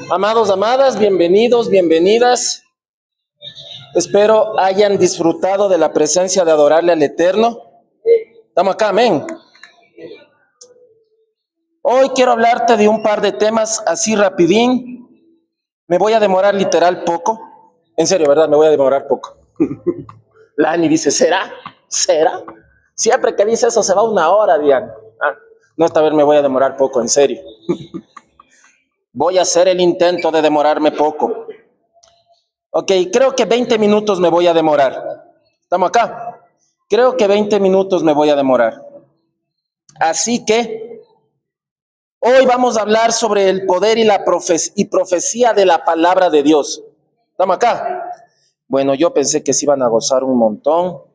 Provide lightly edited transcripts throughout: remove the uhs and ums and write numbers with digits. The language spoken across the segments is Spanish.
Amados, amadas, bienvenidos, bienvenidas. Espero hayan disfrutado de la presencia de adorarle al Eterno. Estamos acá, amén. Hoy quiero hablarte de un par de temas así rapidín. Me voy a demorar literal poco. En serio, ¿verdad? Me voy a demorar poco. Lani dice, ¿será? ¿Será? Siempre que dice eso se va una hora, Diana. No, esta vez me voy a demorar poco, en serio. Voy a hacer el intento de demorarme poco. Ok, creo que 20 minutos me voy a demorar. ¿Estamos acá? Creo que 20 minutos me voy a demorar. Así que hoy vamos a hablar sobre el poder y la profecía de la palabra de Dios. ¿Estamos acá? Bueno, yo pensé que se iban a gozar un montón.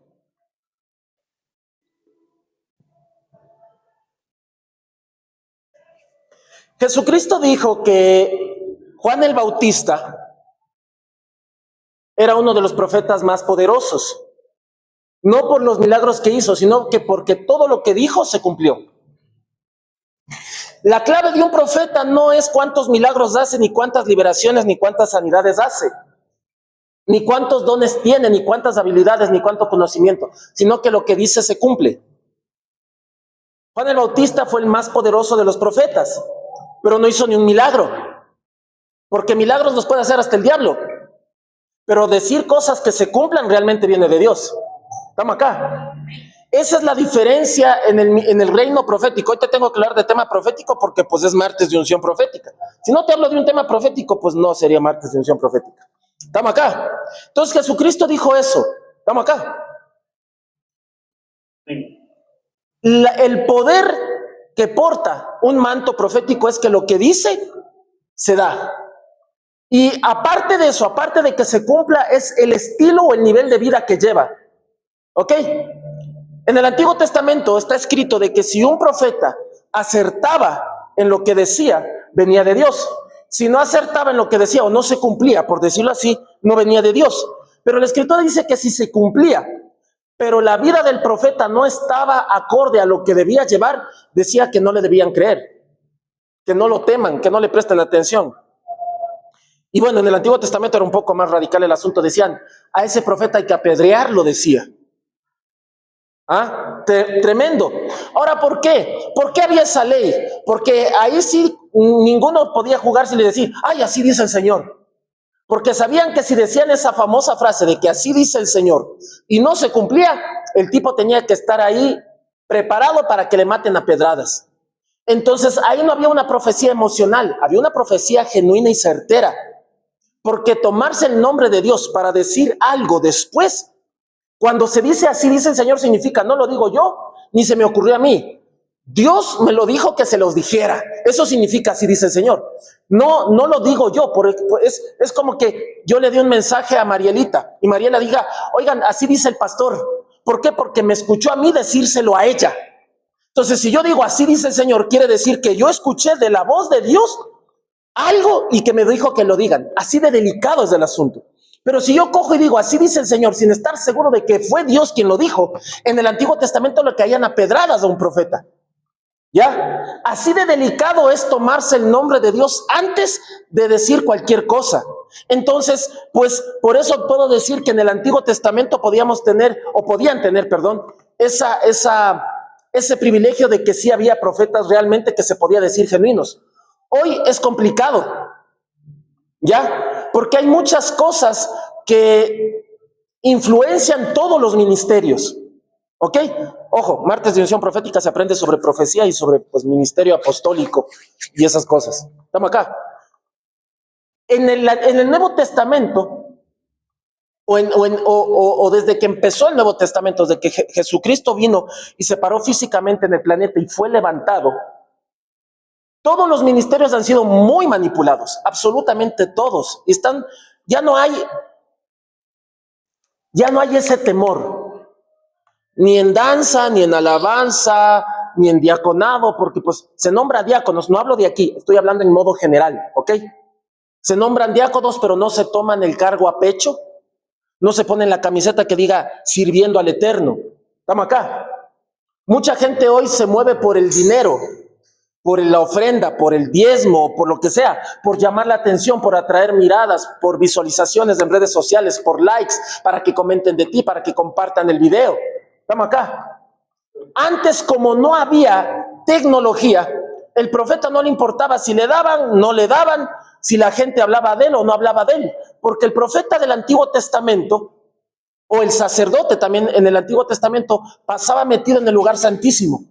Jesucristo dijo que Juan el Bautista era uno de los profetas más poderosos. No por los milagros que hizo, sino que porque todo lo que dijo se cumplió. La clave de un profeta no es cuántos milagros hace, ni cuántas liberaciones, ni cuántas sanidades hace, ni cuántos dones tiene, ni cuántas habilidades, ni cuánto conocimiento, sino que lo que dice se cumple. Juan el Bautista fue el más poderoso de los profetas, pero no hizo ni un milagro, porque milagros los puede hacer hasta el diablo, pero decir cosas que se cumplan realmente viene de Dios. Estamos acá. Esa es la diferencia en el reino profético. Hoy te tengo que hablar de tema profético porque pues es martes de unción profética. Si no te hablo de un tema profético, pues no sería martes de unción profética. ¿Estamos acá? Entonces Jesucristo dijo eso. ¿Estamos acá? El poder que porta un manto profético es que lo que dice se da. Y aparte de eso, aparte de que se cumpla, es el estilo o el nivel de vida que lleva. ¿Ok? En el Antiguo Testamento está escrito de que si un profeta acertaba en lo que decía, venía de Dios. Si no acertaba en lo que decía o no se cumplía, por decirlo así, no venía de Dios. Pero la Escritura dice que si se cumplía, pero la vida del profeta no estaba acorde a lo que debía llevar, decía que no le debían creer, que no lo teman, que no le presten atención. Y bueno, en el Antiguo Testamento era un poco más radical el asunto. Decían, a ese profeta hay que apedrearlo, decía. Tremendo. Ahora, ¿por qué? ¿Por qué había esa ley? Porque ahí sí ninguno podía jugarse y decir, ay, así dice el Señor. Porque sabían que si decían esa famosa frase de que así dice el Señor y no se cumplía, el tipo tenía que estar ahí preparado para que le maten a pedradas. Entonces ahí no había una profecía emocional, había una profecía genuina y certera. Porque tomarse el nombre de Dios para decir algo después, cuando se dice así dice el Señor, significa no lo digo yo, ni se me ocurrió a mí. Dios me lo dijo que se los dijera. Eso significa así dice el Señor. No lo digo yo. Es como que yo le di un mensaje a Marielita y Mariela diga, oigan, así dice el pastor. ¿Por qué? Porque me escuchó a mí decírselo a ella. Entonces, si yo digo así dice el Señor, quiere decir que yo escuché de la voz de Dios algo y que me dijo que lo digan. Así de delicado es el asunto. Pero si yo cojo y digo, así dice el Señor, sin estar seguro de que fue Dios quien lo dijo, en el Antiguo Testamento le caían a pedradas a un profeta. ¿Ya? Así de delicado es tomarse el nombre de Dios antes de decir cualquier cosa. Entonces, pues, por eso puedo decir que en el Antiguo Testamento podían tener, ese privilegio de que sí había profetas realmente que se podía decir genuinos. Hoy es complicado, ¿ya? Porque hay muchas cosas que influencian todos los ministerios, ¿ok? Ojo, martes de unción profética se aprende sobre profecía y sobre ministerio apostólico y esas cosas. ¿Estamos acá? En el Nuevo Testamento, o desde que empezó el Nuevo Testamento, desde que Jesucristo vino y se paró físicamente en el planeta y fue levantado, todos los ministerios han sido muy manipulados, absolutamente todos. Y ya no hay ese temor, ni en danza, ni en alabanza, ni en diaconado, porque pues se nombra diáconos, no hablo de aquí, estoy hablando en modo general, ¿ok? Se nombran diáconos, pero no se toman el cargo a pecho, no se ponen la camiseta que diga sirviendo al Eterno. ¿Estamos acá? Mucha gente hoy se mueve por el dinero, por la ofrenda, por el diezmo, por lo que sea, por llamar la atención, por atraer miradas, por visualizaciones en redes sociales, por likes, para que comenten de ti, para que compartan el video. Estamos acá. Antes, como no había tecnología, el profeta no le importaba si le daban, no le daban, si la gente hablaba de él o no hablaba de él, porque el profeta del Antiguo Testamento, o el sacerdote también en el Antiguo Testamento, pasaba metido en el lugar santísimo.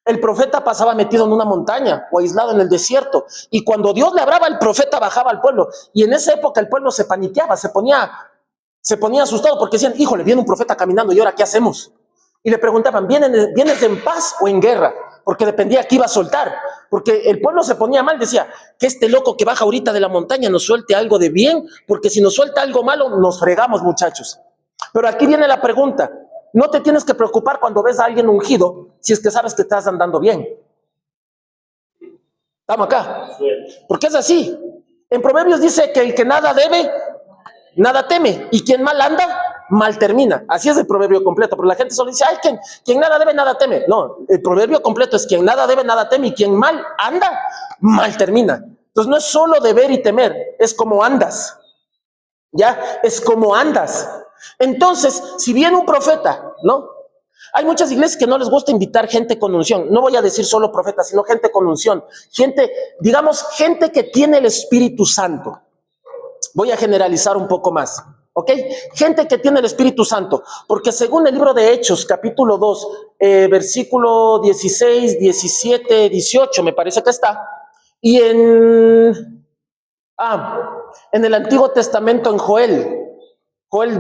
El profeta pasaba metido en una montaña o aislado en el desierto. Y cuando Dios le hablaba, el profeta bajaba al pueblo. Y en esa época el pueblo se paniqueaba, se ponía asustado porque decían, híjole, viene un profeta caminando y ahora ¿qué hacemos? Y le preguntaban, ¿vienes en paz o en guerra? Porque dependía qué iba a soltar. Porque el pueblo se ponía mal, decía, que este loco que baja ahorita de la montaña nos suelte algo de bien, porque si nos suelta algo malo, nos fregamos, muchachos. Pero aquí viene la pregunta. No te tienes que preocupar cuando ves a alguien ungido si es que sabes que estás andando bien. Estamos acá. Porque es así. En Proverbios dice que el que nada debe, nada teme. Y quien mal anda, mal termina. Así es el proverbio completo. Pero la gente solo dice, ay, quien nada debe, nada teme. No, el proverbio completo es quien nada debe, nada teme. Y quien mal anda, mal termina. Entonces no es solo deber y temer, es como andas. ¿Ya? Es como andas. Entonces, si viene un profeta, ¿no? Hay muchas iglesias que no les gusta invitar gente con unción. No voy a decir solo profetas, sino gente con unción. Gente, digamos, gente que tiene el Espíritu Santo. Voy a generalizar un poco más, ¿ok? Gente que tiene el Espíritu Santo. Porque según el libro de Hechos, capítulo 2, versículo 16, 17, 18, me parece que está. Y en el Antiguo Testamento, en Joel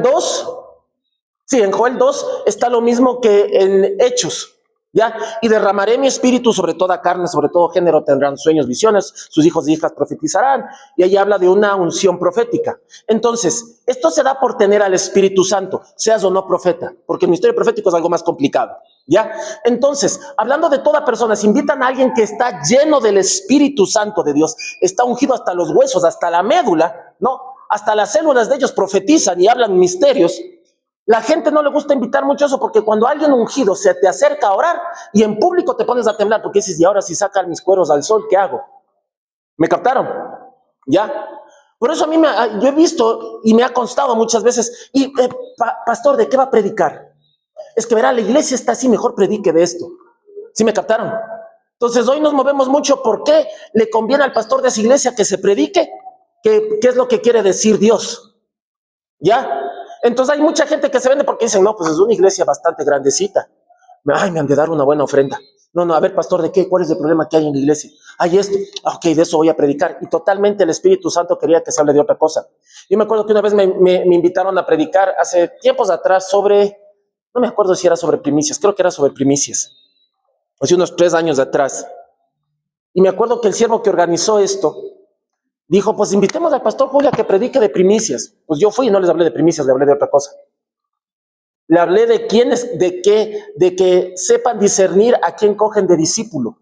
2, sí, en Joel 2 está lo mismo que en Hechos, ¿ya? Y derramaré mi espíritu sobre toda carne, sobre todo género tendrán sueños, visiones, sus hijos y hijas profetizarán, y ahí habla de una unción profética. Entonces, esto se da por tener al Espíritu Santo, seas o no profeta, porque el ministerio profético es algo más complicado, ¿ya? Entonces, hablando de toda persona, si invitan a alguien que está lleno del Espíritu Santo de Dios, está ungido hasta los huesos, hasta la médula, ¿no? Hasta las células de ellos profetizan y hablan misterios. La gente no le gusta invitar mucho eso porque cuando alguien ungido se te acerca a orar y en público te pones a temblar porque dices, y ahora si sacan mis cueros al sol, ¿qué hago? ¿Me captaron? ¿Ya? Por eso yo he visto y me ha constado muchas veces, y pastor, ¿de qué va a predicar? Es que verá, la iglesia está así, mejor predique de esto. ¿Sí me captaron? Entonces hoy nos movemos mucho porque le conviene al pastor de esa iglesia que se predique, qué es lo que quiere decir Dios. ¿Ya? Entonces hay mucha gente que se vende porque dicen, no, pues es una iglesia bastante grandecita. Ay, me han de dar una buena ofrenda. No, a ver, pastor, ¿de qué? ¿Cuál es el problema que hay en la iglesia? Hay esto. Ok, de eso voy a predicar. Y totalmente el Espíritu Santo quería que se hable de otra cosa. Yo me acuerdo que una vez me invitaron a predicar hace tiempos atrás no me acuerdo si era sobre primicias, creo que era sobre primicias. Hace unos 3 años atrás. Y me acuerdo que el siervo que organizó esto dijo, pues invitemos al pastor Julio a que predique de primicias. Pues yo fui y no les hablé de primicias, le hablé de otra cosa. Le hablé de quiénes, de que sepan discernir a quién cogen de discípulo.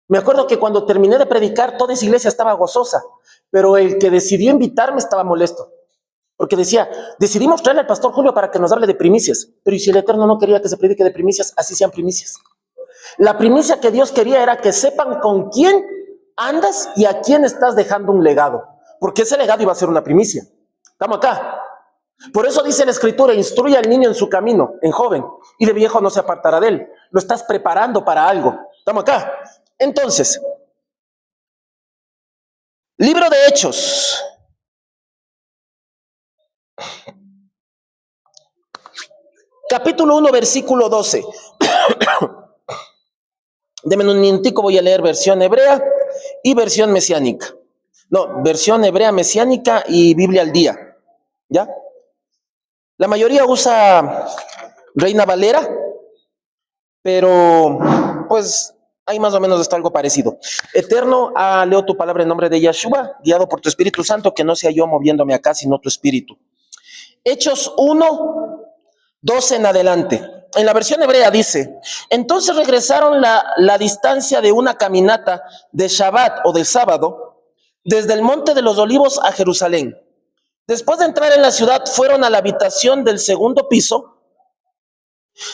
Me acuerdo que cuando terminé de predicar, toda esa iglesia estaba gozosa, pero el que decidió invitarme estaba molesto. Porque decía, decidimos traerle al pastor Julio para que nos hable de primicias. Pero ¿y si el Eterno no quería que se predique de primicias? Así sean primicias. La primicia que Dios quería era que sepan con quién andas y a quién estás dejando un legado. Porque ese legado iba a ser una primicia. Estamos acá. Por eso dice la Escritura, instruye al niño en su camino, en joven, y de viejo no se apartará de él. Lo estás preparando para algo. Estamos acá. Entonces, libro de Hechos. Capítulo 1, versículo 12. Deme un minutico, voy a leer versión hebrea y versión mesiánica. No, versión hebrea mesiánica y Biblia al día. ¿Ya? La mayoría usa Reina Valera, pero pues ahí más o menos está algo parecido. Eterno, leo tu palabra en nombre de Yeshua, guiado por tu Espíritu Santo, que no sea yo moviéndome acá, sino tu Espíritu. Hechos 1, 12 en adelante. En la versión hebrea dice, entonces regresaron la distancia de una caminata de Shabbat o del sábado, desde el Monte de los Olivos a Jerusalén. Después de entrar en la ciudad, fueron a la habitación del segundo piso,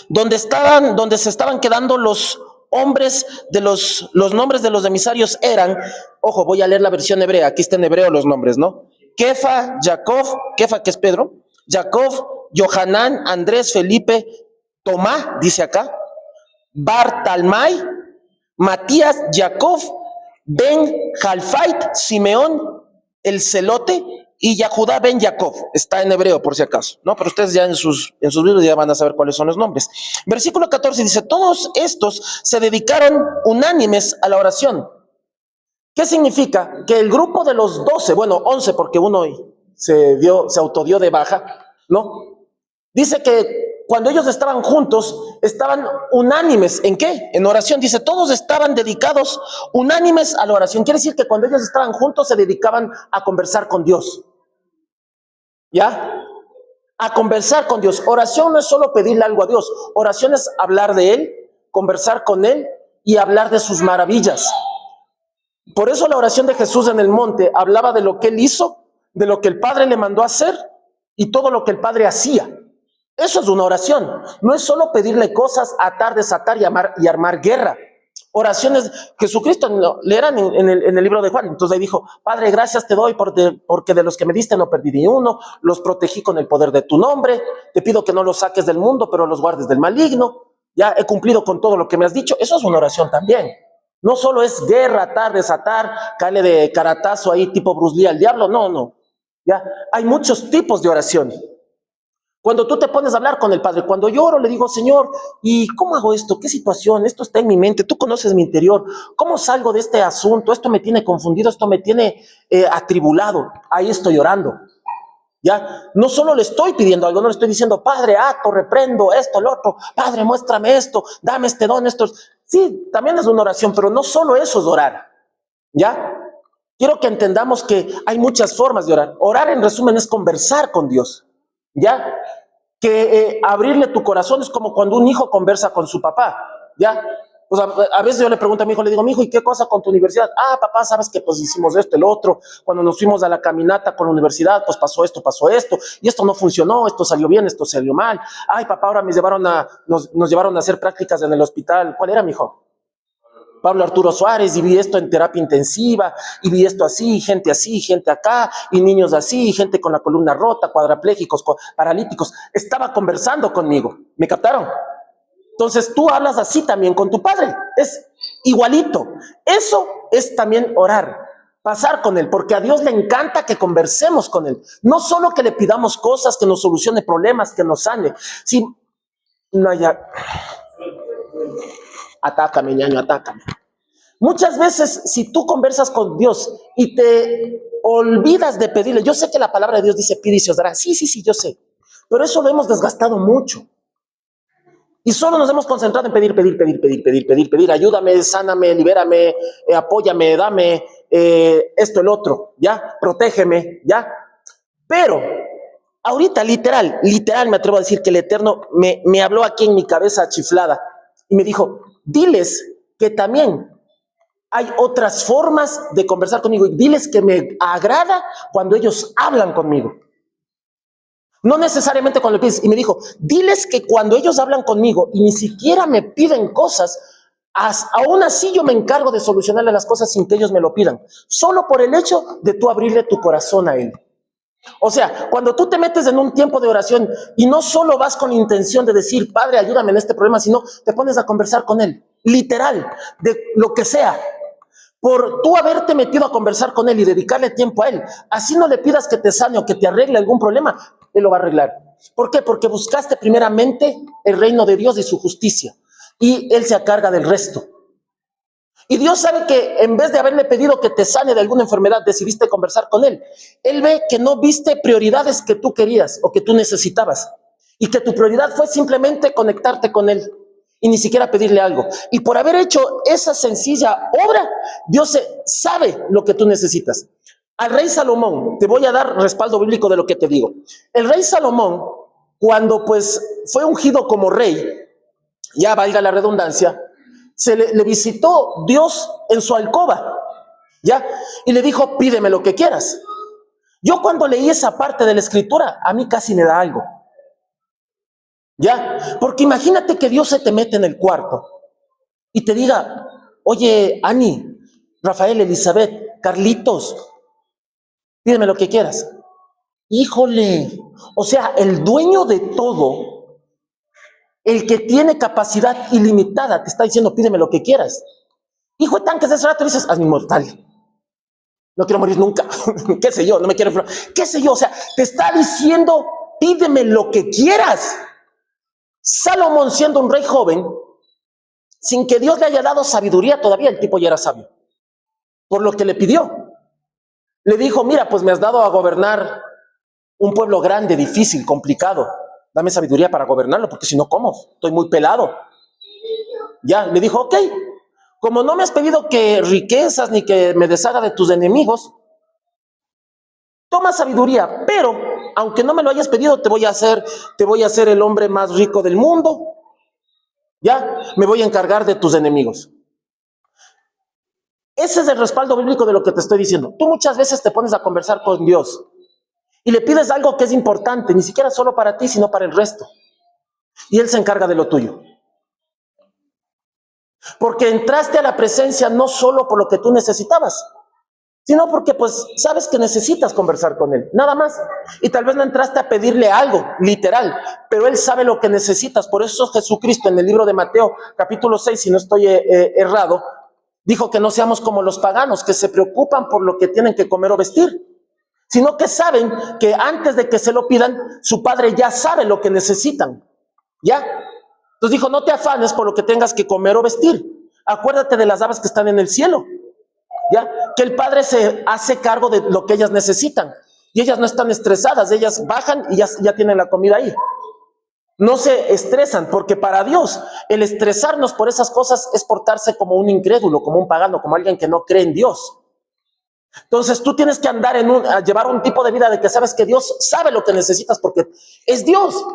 donde se estaban quedando los hombres de los nombres de los emisarios eran, ojo, voy a leer la versión hebrea, aquí está en hebreo los nombres, ¿no? Kefa, Jacob, Kefa que es Pedro, Jacob, Johanán, Andrés, Felipe, Tomá, dice acá, Bartalmai, Matías, Jacob, Ben Jalfait, Simeón, el celote, y Yahudá ben Jacob. Está en hebreo, por si acaso, ¿no? Pero ustedes ya en sus libros ya van a saber cuáles son los nombres. Versículo 14 dice, todos estos se dedicaron unánimes a la oración. ¿Qué significa? Que el grupo de los 12, bueno, 11, porque uno se autodió de baja, ¿no? Dice que cuando ellos estaban juntos, estaban unánimes. ¿En qué? En oración. Dice, todos estaban dedicados unánimes a la oración. Quiere decir que cuando ellos estaban juntos, se dedicaban a conversar con Dios. ¿Ya? A conversar con Dios. Oración no es solo pedirle algo a Dios. Oración es hablar de Él, conversar con Él y hablar de sus maravillas. Por eso la oración de Jesús en el monte hablaba de lo que Él hizo, de lo que el Padre le mandó a hacer y todo lo que el Padre hacía. Eso es una oración. No es solo pedirle cosas, atar, desatar y armar guerra. Oraciones, Jesucristo leerán en el libro de Juan. Entonces ahí dijo, Padre, gracias te doy porque de los que me diste no perdí ni uno, los protegí con el poder de tu nombre, te pido que no los saques del mundo, pero los guardes del maligno, ya he cumplido con todo lo que me has dicho. Eso es una oración también. No solo es guerra, atar, desatar, caerle de caratazo ahí tipo Bruce Lee al diablo, no. Ya hay muchos tipos de oración. Cuando tú te pones a hablar con el Padre, cuando yo oro, le digo, Señor, ¿y cómo hago esto? ¿Qué situación? Esto está en mi mente, tú conoces mi interior. ¿Cómo salgo de este asunto? Esto me tiene confundido, esto me tiene atribulado. Ahí estoy orando. ¿Ya? No solo le estoy pidiendo algo, no le estoy diciendo, Padre, ato, reprendo esto, lo otro. Padre, muéstrame esto, dame este don, esto. Sí, también es una oración, pero no solo eso es orar. ¿Ya? Quiero que entendamos que hay muchas formas de orar. Orar, en resumen, es conversar con Dios. ¿Ya? Que abrirle tu corazón es como cuando un hijo conversa con su papá, ¿ya? O sea, a veces yo le pregunto a mi hijo, le digo, mi hijo, ¿y qué cosa con tu universidad? Ah, papá, sabes que pues hicimos esto, el otro, cuando nos fuimos a la caminata con la universidad, pues pasó esto, y esto no funcionó, esto salió bien, esto salió mal. Ay, papá, ahora nos llevaron a hacer prácticas en el hospital. ¿Cuál era, mi hijo? Pablo Arturo Suárez, y vi esto en terapia intensiva, y vi esto así, gente acá, y niños así, gente con la columna rota, cuadraplégicos, paralíticos. Estaba conversando conmigo, ¿me captaron? Entonces tú hablas así también con tu Padre, es igualito. Eso es también orar, pasar con Él, porque a Dios le encanta que conversemos con Él. No solo que le pidamos cosas, que nos solucione problemas, que nos sane. Sí, no, ya... Atácame, ñaño, atácame. Muchas veces, si tú conversas con Dios y te olvidas de pedirle, yo sé que la palabra de Dios dice, pide y se os dará. Sí, yo sé. Pero eso lo hemos desgastado mucho. Y solo nos hemos concentrado en pedir. Ayúdame, sáname, libérame, apóyame, dame esto, el otro, ¿ya? Protégeme, ¿ya? Pero ahorita, literal me atrevo a decir que el Eterno me habló aquí en mi cabeza chiflada y me dijo, diles que también hay otras formas de conversar conmigo y diles que me agrada cuando ellos hablan conmigo. No necesariamente cuando le pides. Y me dijo, diles que cuando ellos hablan conmigo y ni siquiera me piden cosas, aún así yo me encargo de solucionarle las cosas sin que ellos me lo pidan. Solo por el hecho de tú abrirle tu corazón a Él. O sea, cuando tú te metes en un tiempo de oración y no solo vas con intención de decir, Padre, ayúdame en este problema, sino te pones a conversar con Él, literal, de lo que sea. Por tú haberte metido a conversar con Él y dedicarle tiempo a Él, así no le pidas que te sane o que te arregle algún problema, Él lo va a arreglar. ¿Por qué? Porque buscaste primeramente el reino de Dios y su justicia, y Él se encarga del resto. Y Dios sabe que en vez de haberle pedido que te sane de alguna enfermedad, decidiste conversar con Él. Él ve que no viste prioridades que tú querías o que tú necesitabas, y que tu prioridad fue simplemente conectarte con Él y ni siquiera pedirle algo. Y por haber hecho esa sencilla obra, Dios sabe lo que tú necesitas. Al rey Salomón, te voy a dar respaldo bíblico de lo que te digo. El rey Salomón, cuando pues fue ungido como rey, ya valga la redundancia, le visitó Dios en su alcoba, ¿ya? Y le dijo, pídeme lo que quieras. Yo cuando leí esa parte de la escritura, a mí casi me da algo. ¿Ya? Porque imagínate que Dios se te mete en el cuarto y te diga, oye, Ani, Rafael, Elizabeth, Carlitos, pídeme lo que quieras. Híjole, o sea, el dueño de todo, el que tiene capacidad ilimitada, te está diciendo, pídeme lo que quieras. Hijo de tanques, de ese rato dices, hazme inmortal. No quiero morir nunca. ¿Qué sé yo? No me quiero enfermar. ¿Qué sé yo? O sea, te está diciendo, pídeme lo que quieras. Salomón, siendo un rey joven, sin que Dios le haya dado sabiduría, todavía el tipo ya era sabio. Por lo que le pidió. Le dijo, mira, pues me has dado a gobernar un pueblo grande, difícil, complicado. Dame sabiduría para gobernarlo, porque si no, ¿cómo? Estoy muy pelado. Ya, le dijo, ok, como no me has pedido que riquezas ni que me deshaga de tus enemigos, toma sabiduría, pero aunque no me lo hayas pedido, te voy a hacer el hombre más rico del mundo. Ya, me voy a encargar de tus enemigos. Ese es el respaldo bíblico de lo que te estoy diciendo. Tú muchas veces te pones a conversar con Dios y le pides algo que es importante, ni siquiera solo para ti, sino para el resto. Y Él se encarga de lo tuyo. Porque entraste a la presencia no solo por lo que tú necesitabas, sino porque pues sabes que necesitas conversar con Él, nada más. Y tal vez no entraste a pedirle algo, literal, pero Él sabe lo que necesitas. Por eso Jesucristo en el libro de Mateo, capítulo 6, si no estoy errado, dijo que no seamos como los paganos, que se preocupan por lo que tienen que comer o vestir, sino que saben que antes de que se lo pidan, su Padre ya sabe lo que necesitan, ¿ya? Entonces dijo, no te afanes por lo que tengas que comer o vestir. Acuérdate de las aves que están en el cielo, ¿ya? Que el Padre se hace cargo de lo que ellas necesitan. Y ellas no están estresadas, ellas bajan y ya tienen la comida ahí. No se estresan, porque para Dios el estresarnos por esas cosas es portarse como un incrédulo, como un pagano, como alguien que no cree en Dios. Entonces tú tienes que andar a llevar un tipo de vida de que sabes que Dios sabe lo que necesitas porque es Dios.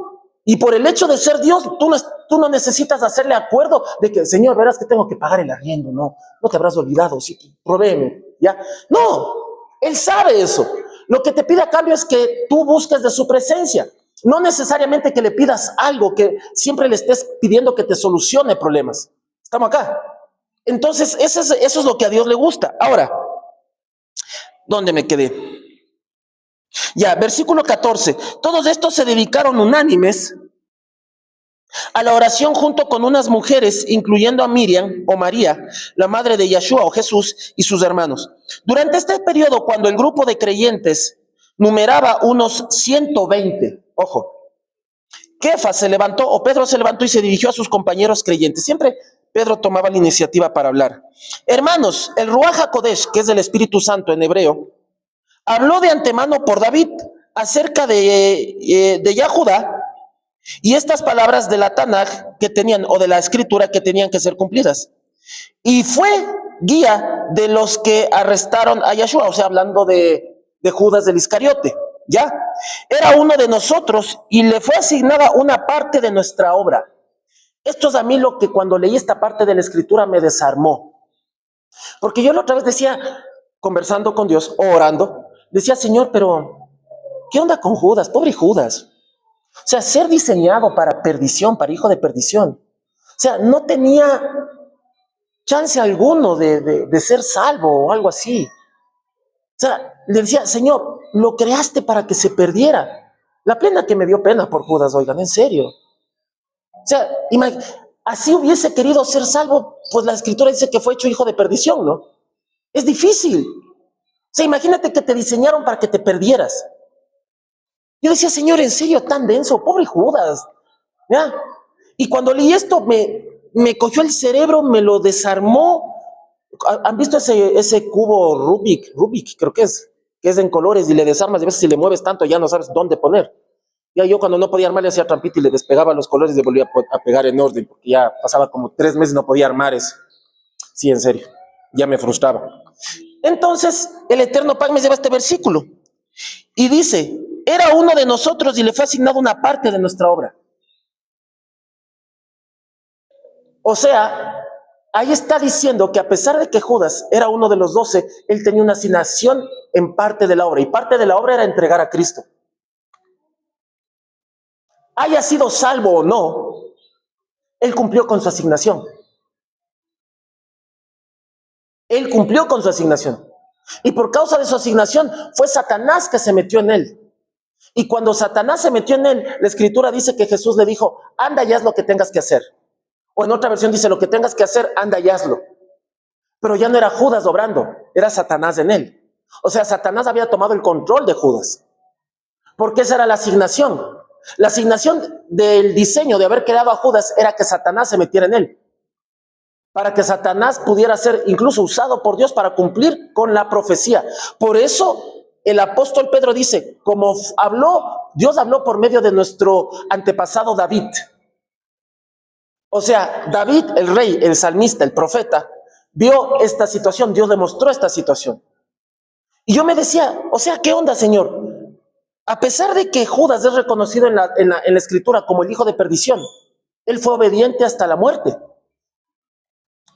Y por el hecho de ser Dios, tú no necesitas hacerle acuerdo de que, Señor, verás que tengo que pagar el arriendo. No te habrás olvidado, sí, provéeme, ¿ya? No, Él sabe eso. Lo que te pide a cambio es que tú busques de su presencia. No necesariamente que le pidas algo, que siempre le estés pidiendo que te solucione problemas. ¿Estamos acá? Entonces, eso es lo que a Dios le gusta. Ahora, ¿dónde me quedé? Ya, versículo 14. Todos estos se dedicaron unánimes a la oración junto con unas mujeres, incluyendo a Miriam o María, la madre de Yeshua o Jesús y sus hermanos. Durante este periodo, cuando el grupo de creyentes numeraba unos 120, ojo, Kefas se levantó, o Pedro se levantó y se dirigió a sus compañeros creyentes. Siempre Pedro tomaba la iniciativa para hablar. Hermanos, el Ruach HaKodesh, que es el Espíritu Santo en hebreo, habló de antemano por David acerca de Yahudá y estas palabras de la Tanaj que tenían, o de la escritura que tenían que ser cumplidas. Y fue guía de los que arrestaron a Yeshua, o sea, hablando de Judas del Iscariote, ¿ya? Era uno de nosotros y le fue asignada una parte de nuestra obra. Esto es a mí lo que cuando leí esta parte de la escritura me desarmó. Porque yo la otra vez decía, conversando con Dios, o orando, decía, Señor, pero ¿qué onda con Judas? Pobre Judas. O sea, ser diseñado para perdición, para hijo de perdición. O sea, no tenía chance alguno de ser salvo o algo así. O sea, le decía, Señor, lo creaste para que se perdiera. La pena que me dio pena por Judas, oigan, en serio. O sea, así hubiese querido ser salvo, pues la escritura dice que fue hecho hijo de perdición, ¿no? Es difícil. O sea, imagínate que te diseñaron para que te perdieras. Yo decía, Señor, en serio, tan denso, pobre Judas. ¿Ya? Y cuando leí esto, me cogió el cerebro, me lo desarmó. ¿Han visto ese cubo Rubik, creo que es en colores y le desarmas y a veces si le mueves tanto ya no sabes dónde poner? Ya yo cuando no podía armar le hacía trampita y le despegaba los colores y le volvía a pegar en orden, porque ya pasaba como 3 meses y no podía armar eso. Sí, en serio, ya me frustraba. Entonces, el Eterno Padre me lleva este versículo y dice, era uno de nosotros y le fue asignado una parte de nuestra obra. O sea, ahí está diciendo que a pesar de que Judas era uno de los 12, él tenía una asignación en parte de la obra, y parte de la obra era entregar a Cristo. Haya sido salvo o no, él cumplió con su asignación. Él cumplió con su asignación. Y por causa de su asignación fue Satanás que se metió en él. Y cuando Satanás se metió en él, la escritura dice que Jesús le dijo, anda y haz lo que tengas que hacer. O en otra versión dice, lo que tengas que hacer, anda y hazlo. Pero ya no era Judas obrando, era Satanás en él. O sea, Satanás había tomado el control de Judas. Porque esa era la asignación. La asignación del diseño de haber creado a Judas era que Satanás se metiera en él. Para que Satanás pudiera ser incluso usado por Dios para cumplir con la profecía. Por eso el apóstol Pedro dice, como Dios habló por medio de nuestro antepasado David. O sea, David, el rey, el salmista, el profeta, vio esta situación, Dios le mostró esta situación. Y yo me decía, o sea, ¿qué onda, Señor? A pesar de que Judas es reconocido en la escritura como el hijo de perdición, él fue obediente hasta la muerte.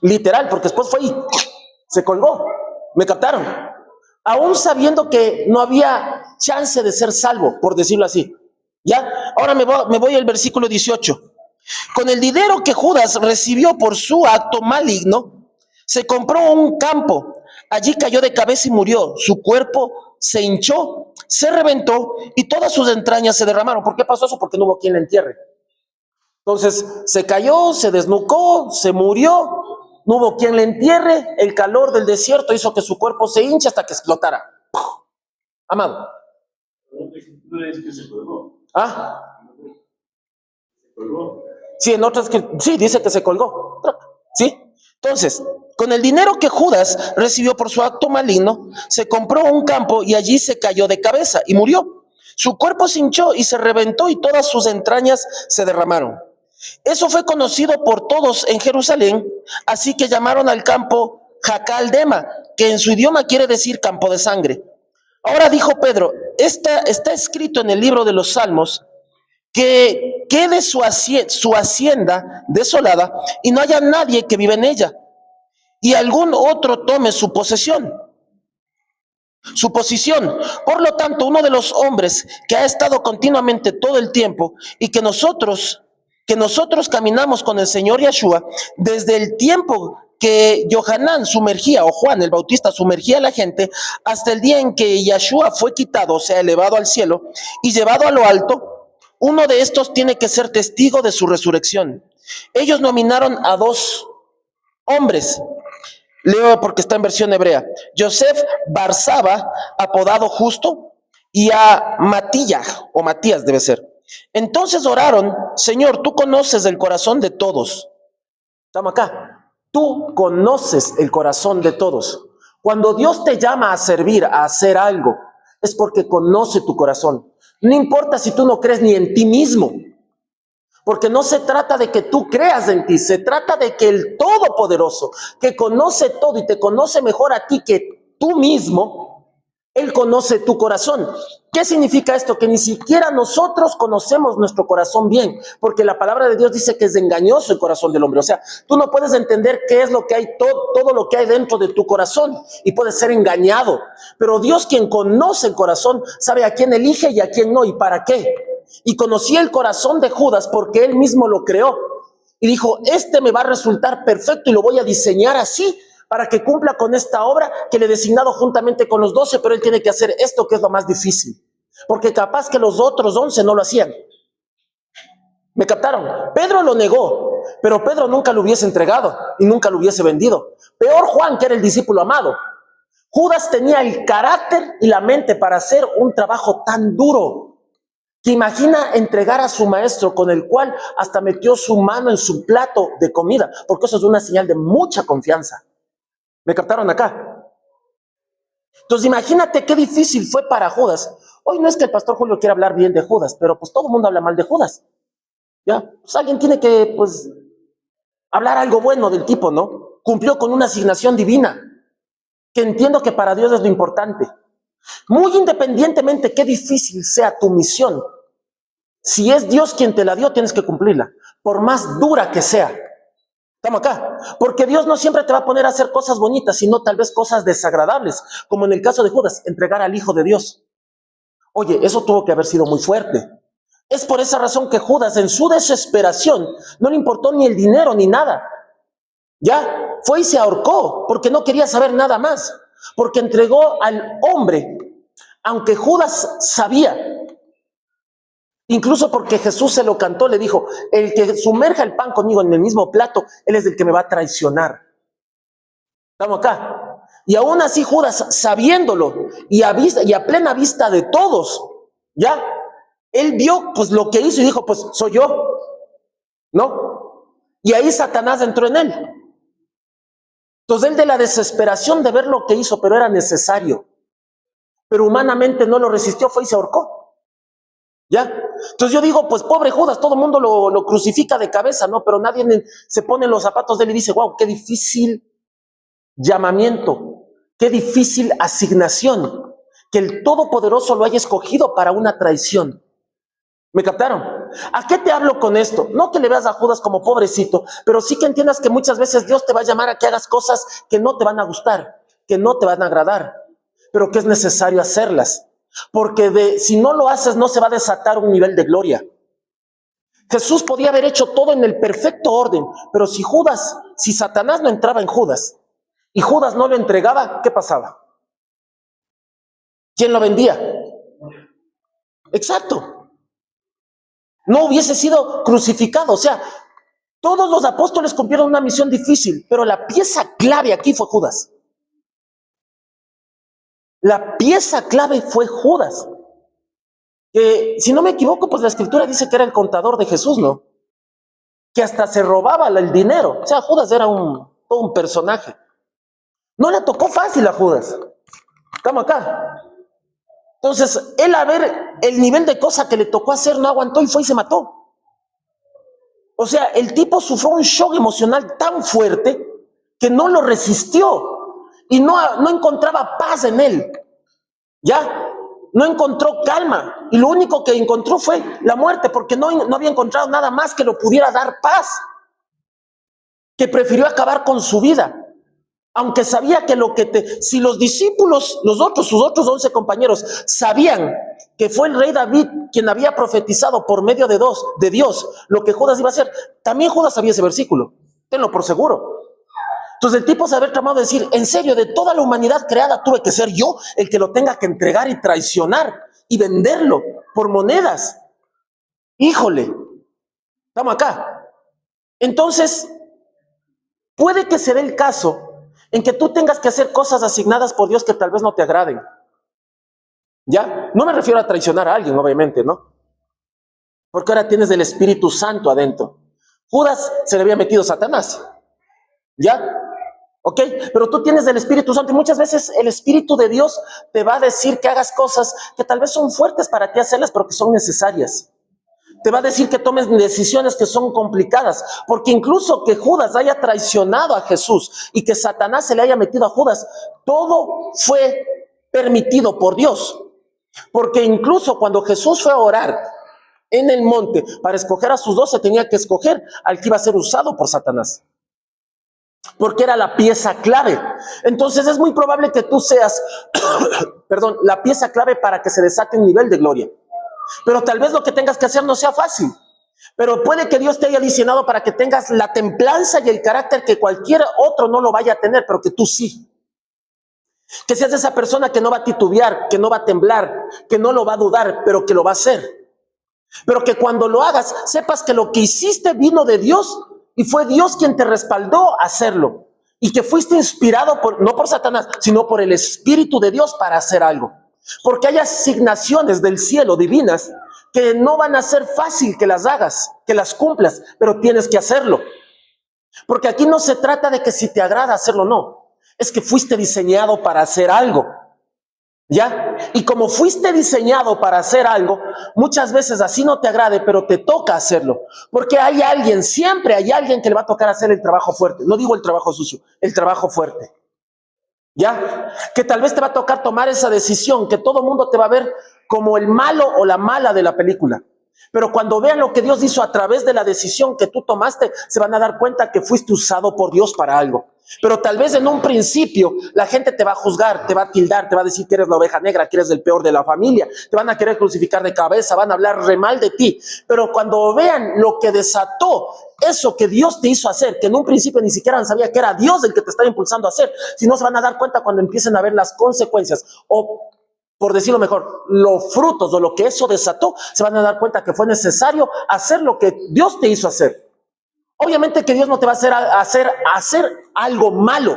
Literal, porque después fue y se colgó. ¿Me captaron? Aún sabiendo que no había chance de ser salvo, por decirlo así. ¿Ya? Ahora me voy al versículo 18. Con el dinero que Judas recibió por su acto maligno, se compró un campo. Allí cayó de cabeza y murió. Su cuerpo se hinchó, se reventó y todas sus entrañas se derramaron. ¿Por qué pasó eso? Porque no hubo quien le entierre. Entonces se cayó, se desnucó, se murió. No hubo quien le entierre. El calor del desierto hizo que su cuerpo se hinche hasta que explotara. Amado. ¿Ah? Sí, en otras que sí, dice que se colgó. ¿Sí? Entonces, con el dinero que Judas recibió por su acto maligno, se compró un campo y allí se cayó de cabeza y murió. Su cuerpo se hinchó y se reventó y todas sus entrañas se derramaron. Eso fue conocido por todos en Jerusalén, así que llamaron al campo Jacaldema, que en su idioma quiere decir campo de sangre. Ahora dijo Pedro, está escrito en el libro de los Salmos, que quede su hacienda desolada y no haya nadie que viva en ella, y algún otro tome su posición. Por lo tanto, uno de los hombres que ha estado continuamente todo el tiempo y que nosotros caminamos con el Señor Yeshua desde el tiempo que Yohanan sumergía, o Juan el Bautista sumergía a la gente, hasta el día en que Yeshua fue quitado, o sea, elevado al cielo y llevado a lo alto, uno de estos tiene que ser testigo de su resurrección. Ellos nominaron a 2 hombres. Leo porque está en versión hebrea. Yosef Barsaba, apodado Justo, y a Matías debe ser. Entonces oraron, Señor, tú conoces el corazón de todos. Estamos acá. Tú conoces el corazón de todos. Cuando Dios te llama a servir, a hacer algo, es porque conoce tu corazón. No importa si tú no crees ni en ti mismo. Porque no se trata de que tú creas en ti, se trata de que el Todopoderoso, que conoce todo y te conoce mejor a ti que tú mismo, Él conoce tu corazón. ¿Qué significa esto? Que ni siquiera nosotros conocemos nuestro corazón bien, porque la palabra de Dios dice que es engañoso el corazón del hombre. O sea, tú no puedes entender qué es lo que hay, todo lo que hay dentro de tu corazón, y puedes ser engañado. Pero Dios, quien conoce el corazón, sabe a quién elige y a quién no, y para qué. Y conocía el corazón de Judas porque él mismo lo creó. Y dijo, este me va a resultar perfecto y lo voy a diseñar así para que cumpla con esta obra que le he designado juntamente con los 12, pero él tiene que hacer esto que es lo más difícil. Porque capaz que los otros 11 no lo hacían. ¿Me captaron? Pedro lo negó, pero Pedro nunca lo hubiese entregado y nunca lo hubiese vendido. Peor Juan, que era el discípulo amado. Judas tenía el carácter y la mente para hacer un trabajo tan duro, que imagina entregar a su maestro, con el cual hasta metió su mano en su plato de comida, porque eso es una señal de mucha confianza. ¿Me captaron acá? Entonces imagínate qué difícil fue para Judas. Hoy no es que el pastor Julio quiera hablar bien de Judas, pero pues todo el mundo habla mal de Judas. ¿Ya? Pues alguien tiene que, pues, hablar algo bueno del tipo, ¿no? Cumplió con una asignación divina, que entiendo que para Dios es lo importante. Muy independientemente qué difícil sea tu misión, si es Dios quien te la dio, tienes que cumplirla, por más dura que sea. Estamos acá, porque Dios no siempre te va a poner a hacer cosas bonitas, sino tal vez cosas desagradables, como en el caso de Judas, entregar al Hijo de Dios. Oye, eso tuvo que haber sido muy fuerte. Es por esa razón que Judas, en su desesperación, no le importó ni el dinero ni nada. ¿Ya? fue y se ahorcó porque no quería saber nada más, porque entregó al hombre, aunque Judas sabía, incluso porque Jesús se lo cantó, le dijo, el que sumerja el pan conmigo en el mismo plato, él es el que me va a traicionar. Estamos acá. Y aún así Judas, sabiéndolo y a plena vista de todos, ya, él vio pues lo que hizo y dijo, pues soy yo, ¿no? Y ahí Satanás entró en él. Entonces él, de la desesperación de ver lo que hizo, pero era necesario, pero humanamente no lo resistió, fue y se ahorcó. ¿Ya? Entonces yo digo, pues pobre Judas, todo el mundo lo crucifica de cabeza, ¿no? Pero nadie se pone en los zapatos de él y dice, wow, qué difícil llamamiento, qué difícil asignación, que el Todopoderoso lo haya escogido para una traición. ¿Me captaron? ¿A qué te hablo con esto? No que le veas a Judas como pobrecito, pero sí que entiendas que muchas veces Dios te va a llamar a que hagas cosas que no te van a gustar, que no te van a agradar, pero que es necesario hacerlas. Porque si no lo haces, no se va a desatar un nivel de gloria. Jesús podía haber hecho todo en el perfecto orden, pero si Satanás no entraba en Judas y Judas no lo entregaba, ¿qué pasaba? ¿Quién lo vendía? Exacto. No hubiese sido crucificado. O sea, todos los apóstoles cumplieron una misión difícil, pero la pieza clave aquí fue Judas. La pieza clave fue Judas. Que, si no me equivoco, pues la escritura dice que era el contador de Jesús, ¿no? Que hasta se robaba el dinero. O sea, Judas era todo un personaje. No le tocó fácil a Judas. Estamos acá. Entonces, él, a ver el nivel de cosa que le tocó hacer, no aguantó y fue y se mató. O sea, el tipo sufrió un shock emocional tan fuerte que no lo resistió y no encontraba paz en él. ¿Ya? No encontró calma y lo único que encontró fue la muerte, porque no había encontrado nada más que lo pudiera dar paz, que prefirió acabar con su vida. Aunque sabía que si los discípulos, sus otros 11 compañeros, sabían que fue el rey David quien había profetizado por medio de Dios lo que Judas iba a hacer, también Judas sabía ese versículo, tenlo por seguro. Entonces el tipo se había tramado de decir, en serio, de toda la humanidad creada tuve que ser yo el que lo tenga que entregar y traicionar y venderlo por monedas. Híjole, estamos acá. Entonces, puede que se dé el caso en que tú tengas que hacer cosas asignadas por Dios que tal vez no te agraden. ¿Ya? No me refiero a traicionar a alguien, obviamente, ¿no? Porque ahora tienes el Espíritu Santo adentro. Judas se le había metido Satanás. ¿Ya? ¿Ok? Pero tú tienes el Espíritu Santo y muchas veces el Espíritu de Dios te va a decir que hagas cosas que tal vez son fuertes para ti hacerlas, pero que son necesarias. Te va a decir que tomes decisiones que son complicadas, porque incluso que Judas haya traicionado a Jesús y que Satanás se le haya metido a Judas, todo fue permitido por Dios. Porque incluso cuando Jesús fue a orar en el monte para escoger a sus 12, tenía que escoger al que iba a ser usado por Satanás, porque era la pieza clave. Entonces es muy probable que tú seas, la pieza clave para que se desate un nivel de gloria. Pero tal vez lo que tengas que hacer no sea fácil. Pero puede que Dios te haya diseñado para que tengas la templanza y el carácter que cualquier otro no lo vaya a tener, pero que tú sí. Que seas esa persona que no va a titubear, que no va a temblar, que no lo va a dudar, pero que lo va a hacer. Pero que cuando lo hagas, sepas que lo que hiciste vino de Dios y fue Dios quien te respaldó a hacerlo. Y que fuiste inspirado no por Satanás, sino por el Espíritu de Dios para hacer algo. Porque hay asignaciones del cielo divinas que no van a ser fácil que las hagas, que las cumplas, pero tienes que hacerlo. Porque aquí no se trata de que si te agrada hacerlo o no, es que fuiste diseñado para hacer algo. ¿Ya? Y como fuiste diseñado para hacer algo, muchas veces así no te agrade, pero te toca hacerlo. Porque siempre hay alguien que le va a tocar hacer el trabajo fuerte. No digo el trabajo sucio, el trabajo fuerte. ¿Ya? Que tal vez te va a tocar tomar esa decisión, que todo el mundo te va a ver como el malo o la mala de la película. Pero cuando vean lo que Dios hizo a través de la decisión que tú tomaste, se van a dar cuenta que fuiste usado por Dios para algo. Pero tal vez en un principio la gente te va a juzgar, te va a tildar, te va a decir que eres la oveja negra, que eres el peor de la familia, te van a querer crucificar de cabeza, van a hablar re mal de ti. Pero cuando vean lo que desató eso que Dios te hizo hacer, que en un principio ni siquiera sabía que era Dios el que te estaba impulsando a hacer, si no se van a dar cuenta cuando empiecen a ver las consecuencias o, por decirlo mejor, los frutos o lo que eso desató, se van a dar cuenta que fue necesario hacer lo que Dios te hizo hacer. Obviamente que Dios no te va a hacer algo malo,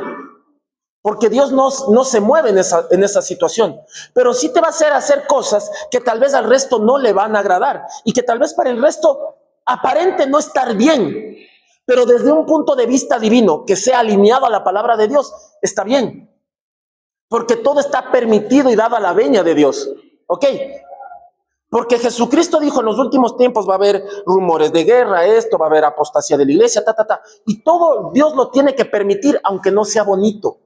porque Dios no se mueve en esa situación, pero sí te va a hacer cosas que tal vez al resto no le van a agradar y que tal vez para el resto aparente no estar bien, pero desde un punto de vista divino, que sea alineado a la palabra de Dios, está bien. Porque todo está permitido y dado a la venia de Dios. ¿Ok? Porque Jesucristo dijo en los últimos tiempos va a haber rumores de guerra, esto, va a haber apostasía de la iglesia, Y todo Dios lo tiene que permitir, aunque no sea bonito.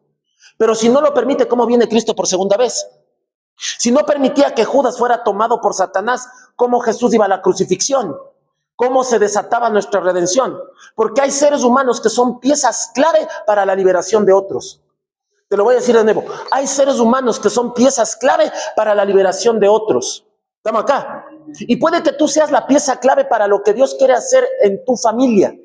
Pero si no lo permite, ¿cómo viene Cristo por segunda vez? Si no permitía que Judas fuera tomado por Satanás, ¿cómo Jesús iba a la crucifixión? ¿Cómo se desataba nuestra redención? Porque hay seres humanos que son piezas clave para la liberación de otros. Te lo voy a decir de nuevo. Hay seres humanos que son piezas clave para la liberación de otros. Estamos acá. Y puede que tú seas la pieza clave para lo que Dios quiere hacer en tu familia.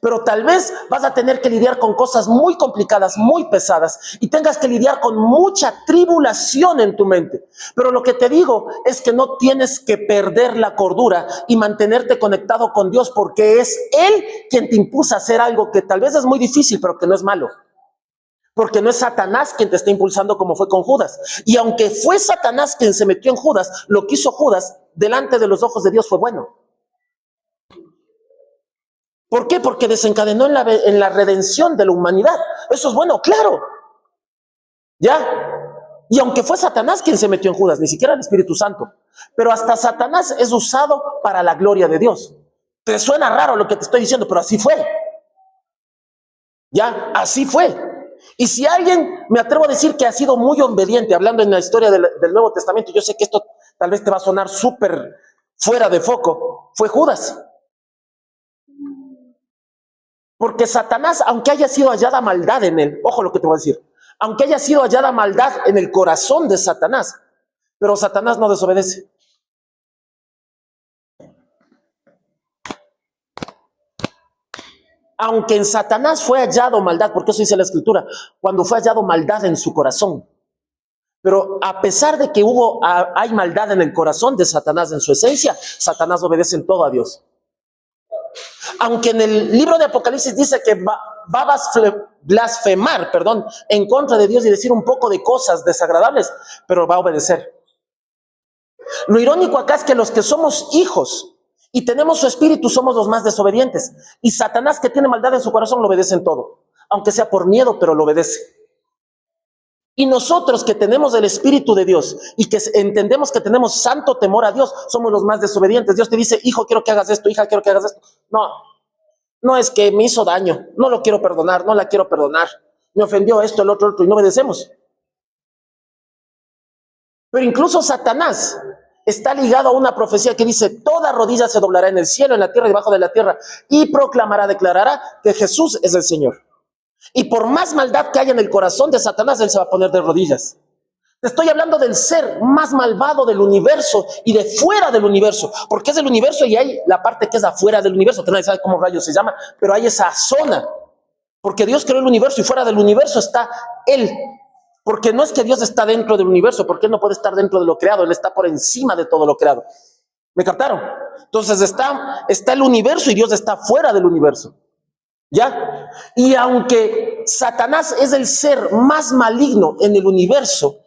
Pero tal vez vas a tener que lidiar con cosas muy complicadas, muy pesadas, y tengas que lidiar con mucha tribulación en tu mente. Pero lo que te digo es que no tienes que perder la cordura y mantenerte conectado con Dios, porque es Él quien te impulsa a hacer algo que tal vez es muy difícil, pero que no es malo. Porque no es Satanás quien te está impulsando como fue con Judas. Y aunque fue Satanás quien se metió en Judas, lo que hizo Judas delante de los ojos de Dios fue bueno. ¿Por qué? Porque desencadenó en la redención de la humanidad. Eso es bueno, claro. ¿Ya? Y aunque fue Satanás quien se metió en Judas, ni siquiera el Espíritu Santo. Pero hasta Satanás es usado para la gloria de Dios. Te suena raro lo que te estoy diciendo, pero así fue. ¿Ya? Así fue. Y si alguien, me atrevo a decir que ha sido muy obediente, hablando en la historia del Nuevo Testamento, yo sé que esto tal vez te va a sonar súper fuera de foco, fue Judas. Porque Satanás, aunque haya sido hallada maldad en él, ojo lo que te voy a decir, aunque haya sido hallada maldad en el corazón de Satanás, pero Satanás no desobedece. Aunque en Satanás fue hallado maldad, porque eso dice la Escritura, cuando fue hallado maldad en su corazón. Pero a pesar de que hay maldad en el corazón de Satanás, en su esencia, Satanás obedece en todo a Dios. Aunque en el libro de Apocalipsis dice que va a blasfemar, en contra de Dios y decir un poco de cosas desagradables, pero va a obedecer. Lo irónico acá es que los que somos hijos y tenemos su espíritu somos los más desobedientes. Y Satanás, que tiene maldad en su corazón, lo obedece en todo. Aunque sea por miedo, pero lo obedece. Y nosotros que tenemos el Espíritu de Dios y que entendemos que tenemos santo temor a Dios, somos los más desobedientes. Dios te dice, hijo, quiero que hagas esto, hija, quiero que hagas esto. No es que me hizo daño, no lo quiero perdonar, no la quiero perdonar. Me ofendió esto, el otro, y no obedecemos. Pero incluso Satanás está ligado a una profecía que dice, toda rodilla se doblará en el cielo, en la tierra y debajo de la tierra, y proclamará, declarará que Jesús es el Señor. Y por más maldad que haya en el corazón de Satanás, él se va a poner de rodillas. Te estoy hablando del ser más malvado del universo y de fuera del universo, porque es el universo y hay la parte que es afuera del universo, que nadie sabe cómo rayos se llama, pero hay esa zona, porque Dios creó el universo y fuera del universo está Él. Porque no es que Dios está dentro del universo, porque Él no puede estar dentro de lo creado, Él está por encima de todo lo creado. ¿Me captaron? Entonces está el universo y Dios está fuera del universo. ¿Ya? Y aunque Satanás es el ser más maligno en el universo,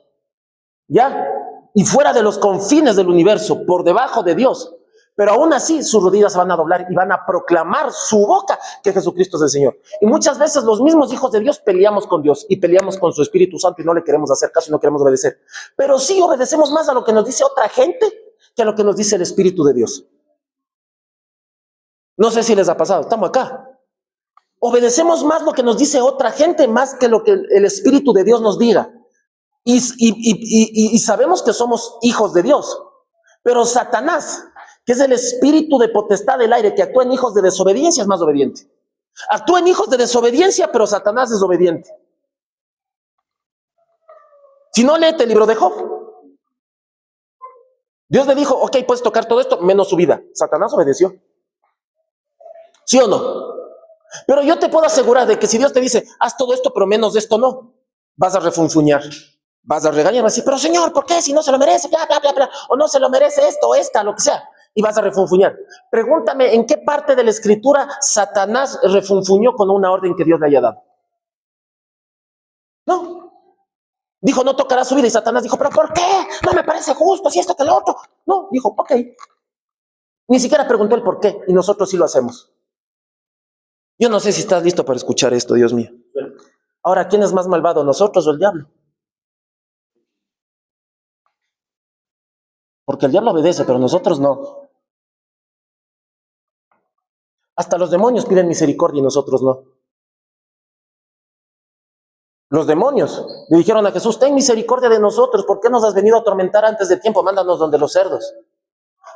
¿ya? Y fuera de los confines del universo, por debajo de Dios, pero aún así sus rodillas se van a doblar y van a proclamar su boca que Jesucristo es el Señor. Y muchas veces los mismos hijos de Dios peleamos con Dios y peleamos con su Espíritu Santo y no le queremos hacer caso y no queremos obedecer. Pero sí obedecemos más a lo que nos dice otra gente que a lo que nos dice el Espíritu de Dios. No sé si les ha pasado, estamos acá. Obedecemos más lo que nos dice otra gente más que lo que el Espíritu de Dios nos diga. Y sabemos que somos hijos de Dios. Pero Satanás, que es el espíritu de potestad del aire, que actúa en hijos de desobediencia, es más obediente. Actúa en hijos de desobediencia, pero Satanás es obediente. Si no, léete el libro de Job. Dios le dijo, ok, puedes tocar todo esto, menos su vida. Satanás obedeció. ¿Sí o no? Pero yo te puedo asegurar de que si Dios te dice, haz todo esto, pero menos de esto no, vas a refunfuñar, vas a regañar, vas a decir, pero Señor, ¿por qué? Si no se lo merece, bla, bla, bla, bla, o no se lo merece esto, o esta, lo que sea, y vas a refunfuñar. Pregúntame, ¿en qué parte de la Escritura Satanás refunfuñó con una orden que Dios le haya dado? No. Dijo, no tocará su vida, y Satanás dijo, ¿pero por qué? No me parece justo, si esto que lo otro. No, dijo, ok. Ni siquiera preguntó el por qué, y nosotros sí lo hacemos. Yo no sé si estás listo para escuchar esto, Dios mío. Ahora, ¿quién es más malvado, nosotros o el diablo? Porque el diablo obedece, pero nosotros no. Hasta los demonios piden misericordia y nosotros no. Los demonios le dijeron a Jesús, ten misericordia de nosotros, ¿por qué nos has venido a atormentar antes de tiempo? Mándanos donde los cerdos.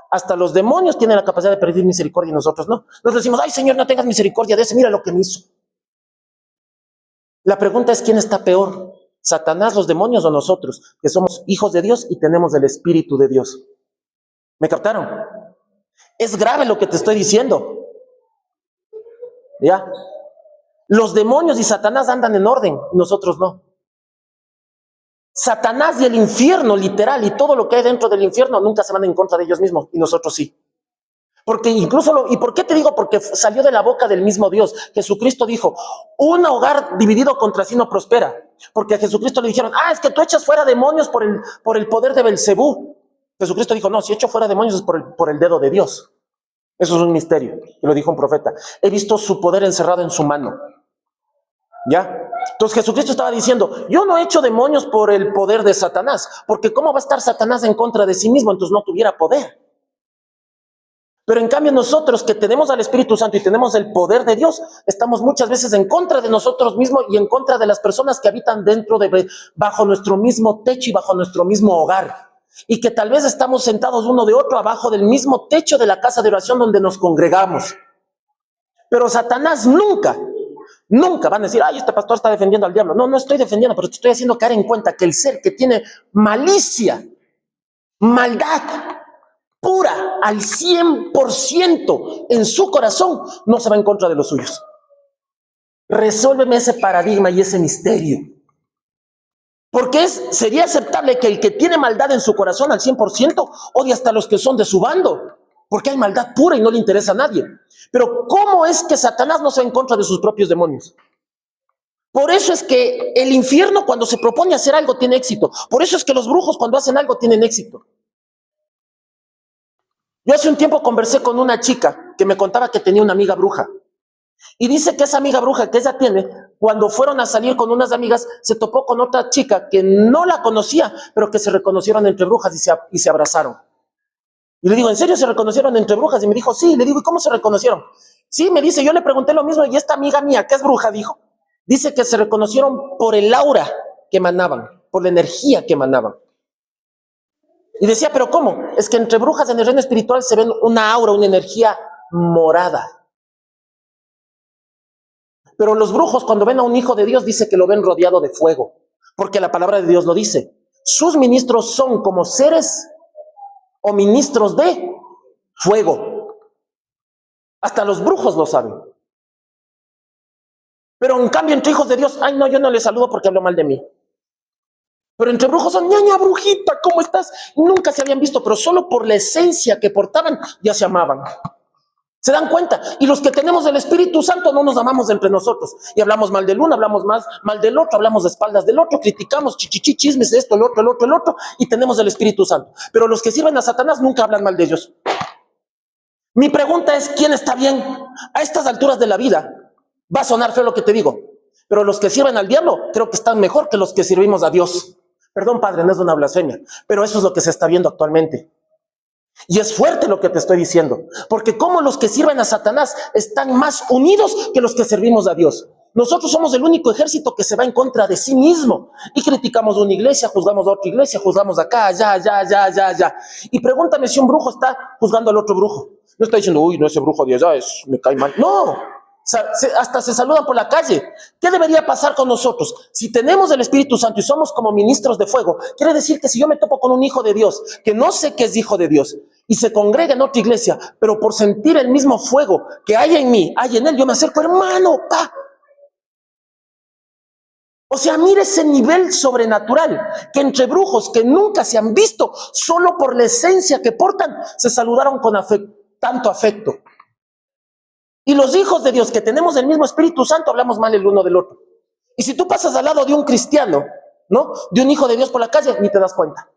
Hasta los demonios tienen la capacidad de pedir misericordia y nosotros no. Nos decimos, ay Señor, no tengas misericordia de ese, mira lo que me hizo. La pregunta es, ¿quién está peor? ¿Satanás, los demonios o nosotros? Que somos hijos de Dios y tenemos el Espíritu de Dios. ¿Me captaron? Es grave lo que te estoy diciendo. ¿Ya? Los demonios y Satanás andan en orden, nosotros no. Satanás y el infierno, literal, y todo lo que hay dentro del infierno nunca se van en contra de ellos mismos, y nosotros sí. Porque incluso, ¿y por qué te digo? Porque salió de la boca del mismo Dios. Jesucristo dijo, un hogar dividido contra sí no prospera. Porque a Jesucristo le dijeron, es que tú echas fuera demonios por el poder de Belcebú. Jesucristo dijo, no, si echo fuera demonios es por el dedo de Dios. Eso es un misterio, y lo dijo un profeta. He visto su poder encerrado en su mano. ¿Ya? Entonces Jesucristo estaba diciendo, yo no echo demonios por el poder de Satanás, porque ¿cómo va a estar Satanás en contra de sí mismo? Entonces no tuviera poder. Pero en cambio nosotros que tenemos al Espíritu Santo y tenemos el poder de Dios, estamos muchas veces en contra de nosotros mismos y en contra de las personas que habitan bajo nuestro mismo techo y bajo nuestro mismo hogar. Y que tal vez estamos sentados uno de otro abajo del mismo techo de la casa de oración donde nos congregamos. Pero Satanás nunca van a decir, ay, este pastor está defendiendo al diablo. No, no estoy defendiendo, pero te estoy haciendo caer en cuenta que el ser que tiene malicia, maldad pura al 100% en su corazón, no se va en contra de los suyos. Resuélveme ese paradigma y ese misterio. Porque sería aceptable que el que tiene maldad en su corazón al 100% odie hasta los que son de su bando, porque hay maldad pura y no le interesa a nadie. Pero ¿cómo es que Satanás no se va en contra de sus propios demonios? Por eso es que el infierno cuando se propone hacer algo tiene éxito. Por eso es que los brujos cuando hacen algo tienen éxito. Yo hace un tiempo conversé con una chica que me contaba que tenía una amiga bruja. Y dice que esa amiga bruja que ella tiene, cuando fueron a salir con unas amigas, se topó con otra chica que no la conocía, pero que se reconocieron entre brujas y se abrazaron. Y le digo, ¿en serio se reconocieron entre brujas? Y me dijo, sí. Le digo, ¿y cómo se reconocieron? Sí, me dice, yo le pregunté lo mismo y esta amiga mía, que es bruja, dice que se reconocieron por el aura que emanaban, por la energía que emanaban. Y decía, ¿pero cómo? Es que entre brujas en el reino espiritual se ven una aura, una energía morada. Pero los brujos cuando ven a un hijo de Dios dice que lo ven rodeado de fuego, porque la palabra de Dios lo dice. Sus ministros son como seres o ministros de fuego. Hasta los brujos lo saben. Pero en cambio entre hijos de Dios, ay no, yo no le saludo porque habló mal de mí. Pero entre brujos son, ñaña brujita, ¿cómo estás? Nunca se habían visto, pero solo por la esencia que portaban ya se amaban. ¿Se dan cuenta? Y los que tenemos el Espíritu Santo no nos amamos entre nosotros. Y hablamos mal del uno, hablamos mal del otro, hablamos de espaldas del otro, criticamos, chismes de esto, el otro, y tenemos el Espíritu Santo. Pero los que sirven a Satanás nunca hablan mal de ellos. Mi pregunta es, ¿quién está bien? A estas alturas de la vida, va a sonar feo lo que te digo, pero los que sirven al diablo creo que están mejor que los que servimos a Dios. Perdón, padre, no es una blasfemia, pero eso es lo que se está viendo actualmente. Y es fuerte lo que te estoy diciendo, porque como los que sirven a Satanás están más unidos que los que servimos a Dios. Nosotros somos el único ejército que se va en contra de sí mismo y criticamos una iglesia, juzgamos a otra iglesia, juzgamos acá, allá. Y pregúntame si un brujo está juzgando al otro brujo. No está diciendo, uy, no, ese brujo de allá me cae mal. No, hasta se saludan por la calle. ¿Qué debería pasar con nosotros? Si tenemos el Espíritu Santo y somos como ministros de fuego, quiere decir que si yo me topo con un hijo de Dios, que no sé que es hijo de Dios, y se congrega en otra iglesia, pero por sentir el mismo fuego que hay en mí, hay en él, yo me acerco, hermano, ¡pa! O sea, mire ese nivel sobrenatural, que entre brujos que nunca se han visto, solo por la esencia que portan, se saludaron con tanto afecto. Y los hijos de Dios que tenemos el mismo Espíritu Santo, hablamos mal el uno del otro. Y si tú pasas al lado de un cristiano, ¿no? De un hijo de Dios por la calle, ni te das cuenta.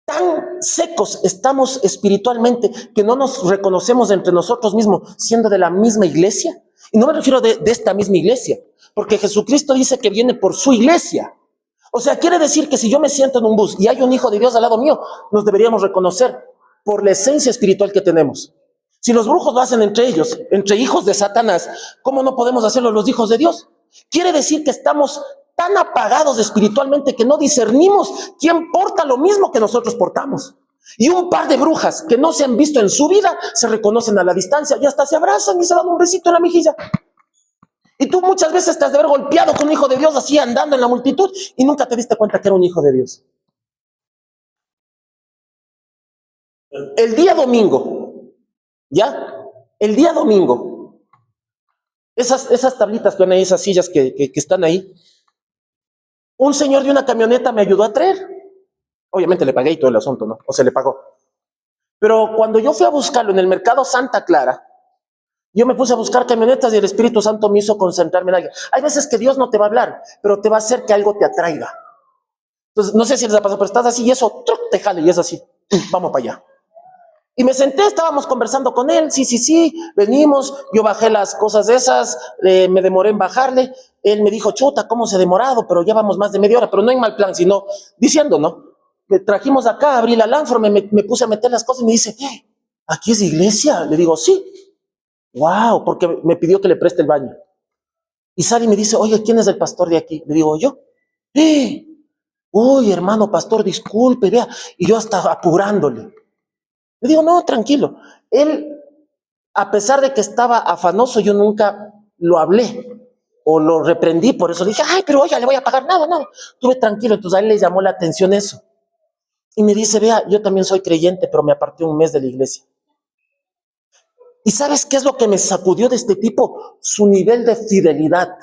Tan secos estamos espiritualmente que no nos reconocemos entre nosotros mismos siendo de la misma iglesia. Y no me refiero de esta misma iglesia, porque Jesucristo dice que viene por su iglesia. O sea, quiere decir que si yo me siento en un bus y hay un hijo de Dios al lado mío, nos deberíamos reconocer por la esencia espiritual que tenemos. Si los brujos lo hacen entre ellos, entre hijos de Satanás, ¿cómo no podemos hacerlo los hijos de Dios? Quiere decir que estamos tan apagados espiritualmente que no discernimos quién porta lo mismo que nosotros portamos. Y un par de brujas que no se han visto en su vida se reconocen a la distancia y hasta se abrazan y se dan un besito en la mejilla. Y tú muchas veces te has de haber golpeado con un hijo de Dios así andando en la multitud y nunca te diste cuenta que era un hijo de Dios. El día domingo, ¿ya? El día domingo, esas tablitas que van ahí, esas sillas que están ahí, un señor de una camioneta me ayudó a traer. Obviamente le pagué y todo el asunto, ¿no? O se le pagó. Pero cuando yo fui a buscarlo en el mercado Santa Clara, yo me puse a buscar camionetas y el Espíritu Santo me hizo concentrarme en algo. Hay veces que Dios no te va a hablar, pero te va a hacer que algo te atraiga. Entonces, no sé si les ha pasado, pero estás así y eso te jale y es así. Vamos para allá. Y me senté, estábamos conversando con él, sí, venimos, yo bajé las cosas de esas, me demoré en bajarle, él me dijo, chuta, ¿cómo se ha demorado? Pero ya vamos más de media hora, pero no en mal plan, sino diciendo, ¿no? Me trajimos acá, abrí la lámpara, me puse a meter las cosas y me dice, ¿aquí es iglesia? Le digo, sí. Wow, porque me pidió que le preste el baño. Y sale y me dice, oye, ¿quién es el pastor de aquí? Le digo, yo. Uy, hermano pastor, disculpe, vea. Y yo hasta apurándole. Le digo, no, tranquilo. Él, a pesar de que estaba afanoso, yo nunca lo hablé o lo reprendí. Por eso dije, ay, pero oye, le voy a pagar nada. Estuve tranquilo. Entonces a él le llamó la atención eso. Y me dice, vea, yo también soy creyente, pero me aparté un mes de la iglesia. ¿Y sabes qué es lo que me sacudió de este tipo? Su nivel de fidelidad.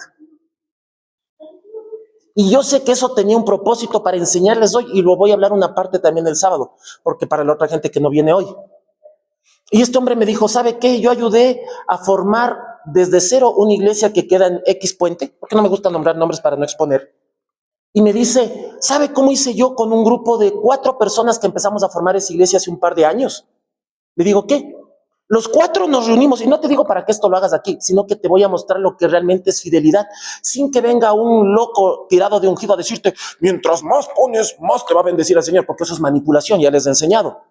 Y yo sé que eso tenía un propósito para enseñarles hoy, y lo voy a hablar una parte también el sábado, porque para la otra gente que no viene hoy. Y este hombre me dijo, ¿sabe qué? Yo ayudé a formar desde cero una iglesia que queda en X Puente, porque no me gusta nombrar nombres para no exponer. Y me dice, ¿sabe cómo hice yo con un grupo de 4 personas que empezamos a formar esa iglesia hace un par de años? Le digo, ¿qué? Los 4 nos reunimos, y no te digo para que esto lo hagas aquí, sino que te voy a mostrar lo que realmente es fidelidad, sin que venga un loco tirado de ungido a decirte, mientras más pones, más te va a bendecir el Señor, porque eso es manipulación, ya les he enseñado.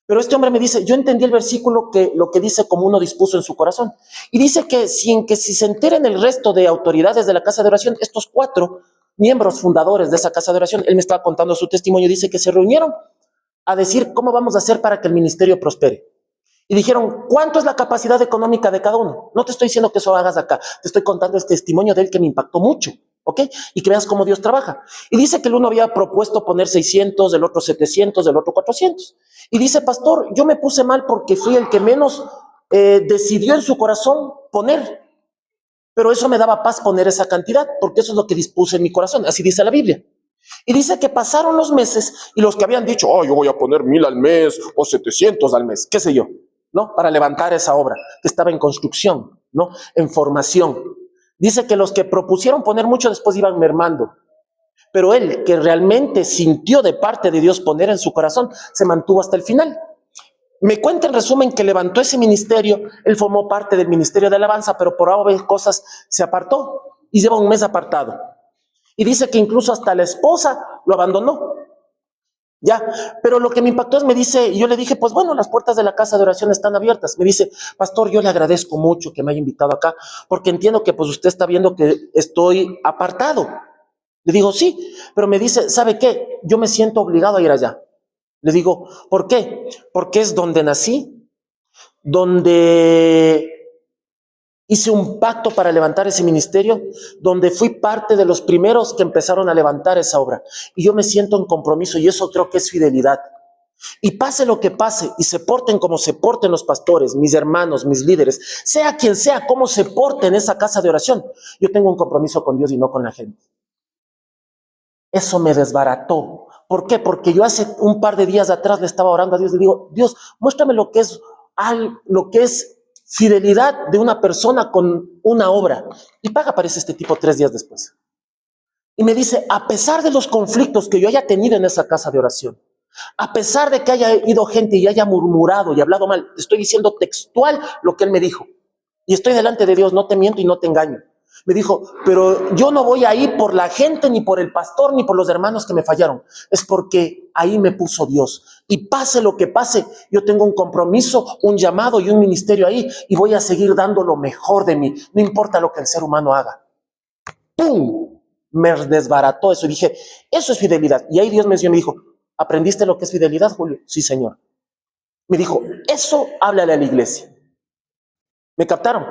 Pero este hombre me dice, yo entendí el versículo que lo que dice como uno dispuso en su corazón. Y dice que si se enteren el resto de autoridades de la casa de oración, estos 4 miembros fundadores de esa casa de oración, él me estaba contando su testimonio, dice que se reunieron a decir cómo vamos a hacer para que el ministerio prospere. Y dijeron, ¿cuánto es la capacidad económica de cada uno? No te estoy diciendo que eso hagas acá, te estoy contando este testimonio de él que me impactó mucho, ¿ok? Y que veas cómo Dios trabaja. Y dice que el uno había propuesto poner 600, el otro 700, el otro 400. Y dice, pastor, yo me puse mal porque fui el que menos decidió en su corazón poner. Pero eso me daba paz poner esa cantidad, porque eso es lo que dispuse en mi corazón, así dice la Biblia. Y dice que pasaron los meses y los que habían dicho, yo voy a poner 1000 al mes o 700 al mes, qué sé yo, ¿no? Para levantar esa obra que estaba en construcción, ¿no? En formación. Dice que los que propusieron poner mucho después iban mermando. Pero él, que realmente sintió de parte de Dios poner en su corazón, se mantuvo hasta el final. Me cuenta en resumen que levantó ese ministerio, él formó parte del ministerio de alabanza, pero por obvias cosas se apartó y lleva un mes apartado. Y dice que incluso hasta la esposa lo abandonó. Ya, pero lo que me impactó es, me dice, y yo le dije, pues bueno, las puertas de la casa de oración están abiertas. Me dice, pastor, yo le agradezco mucho que me haya invitado acá, porque entiendo que pues usted está viendo que estoy apartado. Le digo, sí, pero me dice, ¿sabe qué? Yo me siento obligado a ir allá. Le digo, ¿por qué? Porque es donde nací, donde hice un pacto para levantar ese ministerio, donde fui parte de los primeros que empezaron a levantar esa obra. Y yo me siento en compromiso y eso creo que es fidelidad. Y pase lo que pase y se porten como se porten los pastores, mis hermanos, mis líderes, sea quien sea, cómo se porte en esa casa de oración, yo tengo un compromiso con Dios y no con la gente. Eso me desbarató. ¿Por qué? Porque yo hace un par de días atrás le estaba orando a Dios y le digo, Dios, muéstrame lo que es fidelidad de una persona con una obra. Y paga, aparece este tipo 3 días después. Y me dice, a pesar de los conflictos que yo haya tenido en esa casa de oración, a pesar de que haya ido gente y haya murmurado y hablado mal, te estoy diciendo textual lo que él me dijo. Y estoy delante de Dios, no te miento y no te engaño. Me dijo, pero yo no voy ahí por la gente, ni por el pastor, ni por los hermanos que me fallaron. Es porque ahí me puso Dios. Y pase lo que pase, yo tengo un compromiso, un llamado y un ministerio ahí. Y voy a seguir dando lo mejor de mí. No importa lo que el ser humano haga. ¡Pum! Me desbarató eso. Y dije, eso es fidelidad. Y ahí Dios me dijo, ¿aprendiste lo que es fidelidad, Julio? Sí, Señor. Me dijo, eso háblale a la iglesia. ¿Me captaron?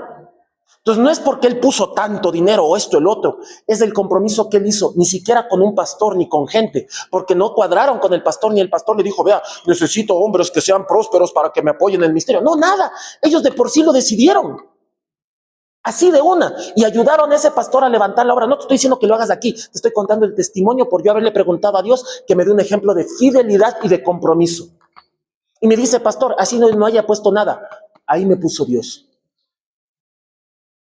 Entonces no es porque él puso tanto dinero o esto, el otro, es el compromiso que él hizo, ni siquiera con un pastor ni con gente, porque no cuadraron con el pastor, ni el pastor le dijo, vea, necesito hombres que sean prósperos para que me apoyen en el ministerio. No, nada, ellos de por sí lo decidieron, así de una, y ayudaron a ese pastor a levantar la obra. No te estoy diciendo que lo hagas aquí, te estoy contando el testimonio por yo haberle preguntado a Dios que me dé un ejemplo de fidelidad y de compromiso. Y me dice, pastor, así no haya puesto nada, ahí me puso Dios.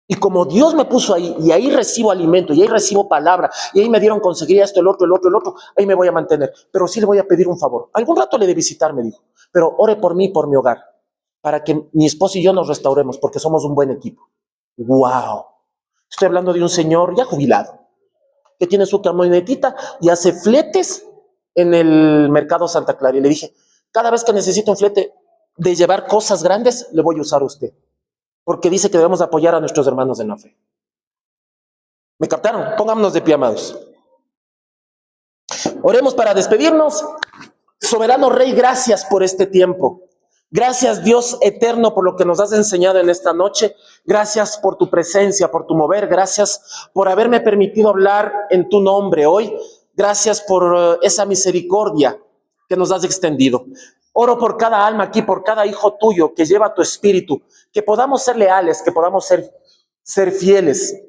Y como Dios me puso ahí, y ahí recibo alimento, y ahí recibo palabra, y ahí me dieron conseguir esto, el otro, ahí me voy a mantener. Pero sí le voy a pedir un favor. Algún rato le de visitar, me dijo. Pero ore por mí y por mi hogar, para que mi esposo y yo nos restauremos, porque somos un buen equipo. ¡Wow! Estoy hablando de un señor ya jubilado, que tiene su camionetita y hace fletes en el mercado Santa Clara. Y le dije, cada vez que necesito un flete de llevar cosas grandes, le voy a usar a usted. Porque dice que debemos apoyar a nuestros hermanos en la fe. ¿Me captaron? Pongámonos de pie, amados. Oremos para despedirnos. Soberano Rey, gracias por este tiempo. Gracias, Dios eterno, por lo que nos has enseñado en esta noche. Gracias por tu presencia, por tu mover. Gracias por haberme permitido hablar en tu nombre hoy. Gracias por esa misericordia que nos has extendido. Oro por cada alma aquí, por cada hijo tuyo que lleva tu espíritu, que podamos ser leales, que podamos ser fieles,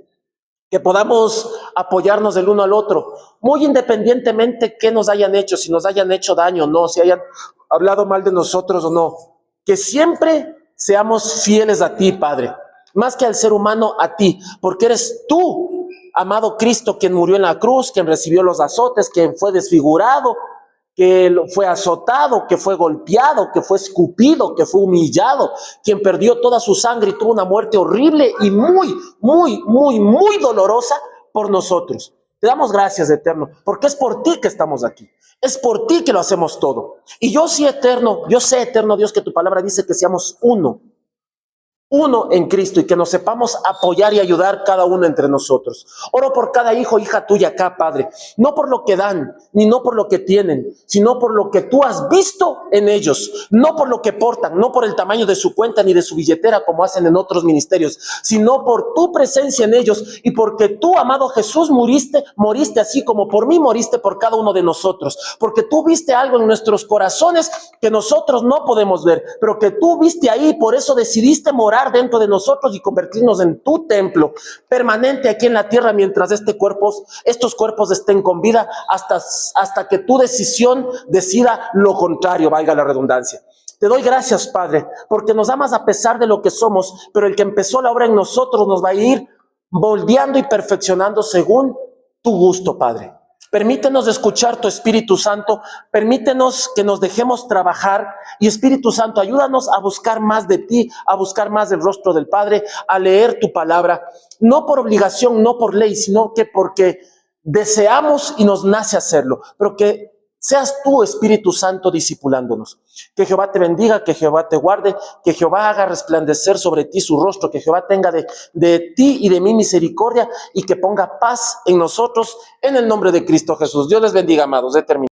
que podamos apoyarnos el uno al otro, muy independientemente que nos hayan hecho, si nos hayan hecho daño o no, si hayan hablado mal de nosotros o no, que siempre seamos fieles a ti, Padre, más que al ser humano, a ti, porque eres tú, amado Cristo, quien murió en la cruz, quien recibió los azotes, quien fue desfigurado, que fue azotado, que fue golpeado, que fue escupido, que fue humillado, quien perdió toda su sangre y tuvo una muerte horrible y muy dolorosa por nosotros. Te damos gracias, Eterno, porque es por ti que estamos aquí. Es por ti que lo hacemos todo. Y yo sé, Eterno, Dios, que tu palabra dice que seamos uno en Cristo y que nos sepamos apoyar y ayudar cada uno entre nosotros. Oro por cada hijo, hija tuya acá, Padre, no por lo que dan, ni no por lo que tienen, sino por lo que tú has visto en ellos, no por lo que portan, no por el tamaño de su cuenta ni de su billetera como hacen en otros ministerios, sino por tu presencia en ellos y porque tú, amado Jesús, moriste así como por mí moriste por cada uno de nosotros, porque tú viste algo en nuestros corazones que nosotros no podemos ver, pero que tú viste ahí, por eso decidiste morar dentro de nosotros y convertirnos en tu templo permanente aquí en la tierra mientras estos cuerpos estén con vida hasta que tu decisión decida lo contrario, valga la redundancia. Te doy gracias, Padre, porque nos amas a pesar de lo que somos, pero el que empezó la obra en nosotros nos va a ir moldeando y perfeccionando según tu gusto, Padre. Permítenos escuchar tu Espíritu Santo, permítenos que nos dejemos trabajar y Espíritu Santo, ayúdanos a buscar más de ti, a buscar más del rostro del Padre, a leer tu palabra, no por obligación, no por ley, sino que porque deseamos y nos nace hacerlo, pero que Seas tú, Espíritu Santo, discipulándonos. Que Jehová te bendiga, que Jehová te guarde, que Jehová haga resplandecer sobre ti su rostro, que Jehová tenga de ti y de mí misericordia y que ponga paz en nosotros en el nombre de Cristo Jesús. Dios les bendiga, amados. He terminado.